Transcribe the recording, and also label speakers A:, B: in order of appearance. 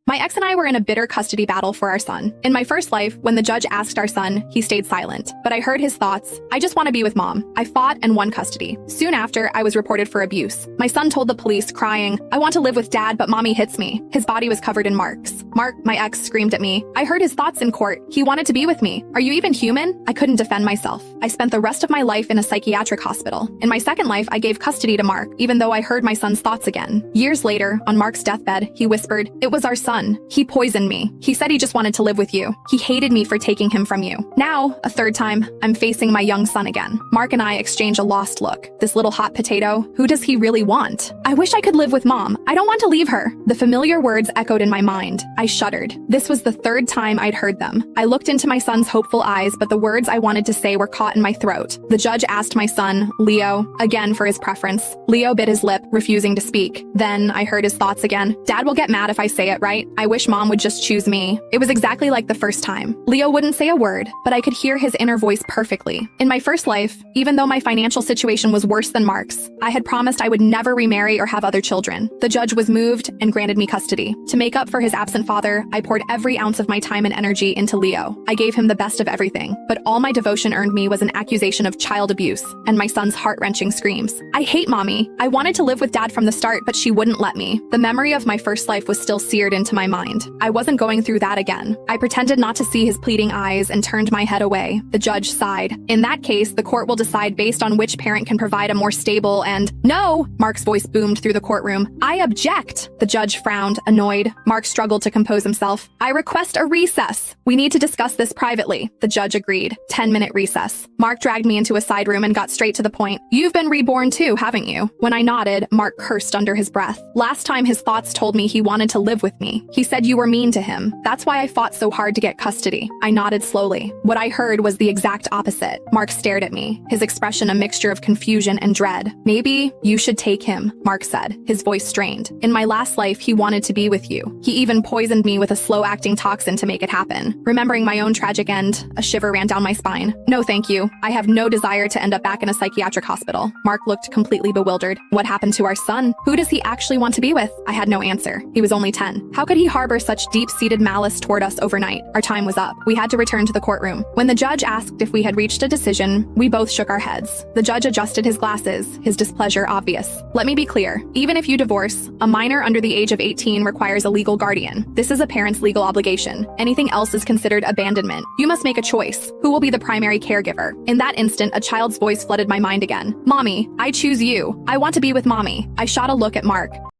A: My ex and I were in a bitter custody battle for our son. In my first life, when the judge asked our son, he stayed silent. But I heard his thoughts. I just want to be with mom. I fought and won custody. Soon after, I was reported for abuse. My son told the police, crying, I want to live with dad, but mommy hits me. His body was covered in marks. Mark, my ex, screamed at me. I heard his thoughts in court. He wanted to be with me. Are you even human? I couldn't defend myself. I spent the rest of my life in a psychiatric hospital. In my second life, I gave custody to Mark, even though I heard my son's thoughts again. Years later, on Mark's deathbed, he whispered, it was our son. He poisoned me. He said he just wanted to live with you. He hated me for taking him from you. Now, a third time, I'm facing my young son again. Mark and I exchange a lost look. This little hot potato, who does he really want? I wish I could live with mom. I don't want to leave her. The familiar words echoed in my mind. I shuddered. This was the third time I'd heard them. I looked into my son's hopeful eyes, but the words I wanted to say were caught in my throat. The judge asked my son, Leo, again for his preference. Leo bit his lip, refusing to speak. Then I heard his thoughts again. Dad will get mad if I say it, right? I wish mom would just choose me. It was exactly like the first time. Leo wouldn't say a word, but I could hear his inner voice perfectly. In my first life, even though my financial situation was worse than Mark's, I had promised I would never remarry or have other children. The judge was moved and granted me custody. To make up for his absent father, I poured every ounce of my time and energy into Leo. I gave him the best of everything, but all my devotion earned me was an accusation of child abuse and my son's heart-wrenching screams. I hate mommy. I wanted to live with dad from the start, but she wouldn't let me. The memory of my first life was still seared into my mind. I wasn't going through that again. I pretended not to see his pleading eyes and turned my head away. The judge sighed. In that case, the court will decide based on which parent can provide a more stable and— No! Mark's voice boomed through the courtroom. I object! The judge frowned, annoyed. Mark struggled to compose himself. I request a recess. We need to discuss this privately. The judge agreed. 10-minute recess. Mark dragged me into a side room and got straight to the point. You've been reborn too, haven't you? When I nodded, Mark cursed under his breath. Last time his thoughts told me he wanted to live with me. He said you were mean to him. That's why I fought so hard to get custody. I nodded slowly. What I heard was the exact opposite. Mark stared at me, his expression a mixture of confusion and dread. Maybe you should take him, Mark said, his voice strained. In my last life, he wanted to be with you. He even poisoned me with a slow-acting toxin to make it happen. Remembering my own tragic end, a shiver ran down my spine. No thank you. I have no desire to end up back in a psychiatric hospital. Mark looked completely bewildered. What happened to our son? Who does he actually want to be with? I had no answer. He was only 10. How could he harbor such deep-seated malice toward us overnight? Our time was up. We had to return to the courtroom. When the judge asked if we had reached a decision, we both shook our heads. The judge adjusted his glasses, his displeasure obvious. Let me be clear. Even if you divorce, a minor under the age of 18 requires a legal guardian. This is a parent's legal obligation. Anything else is considered abandonment. You must make a choice. Who will be the primary caregiver? In that instant, a child's voice flooded my mind again. Mommy, I choose you. I want to be with mommy. I shot a look at Mark.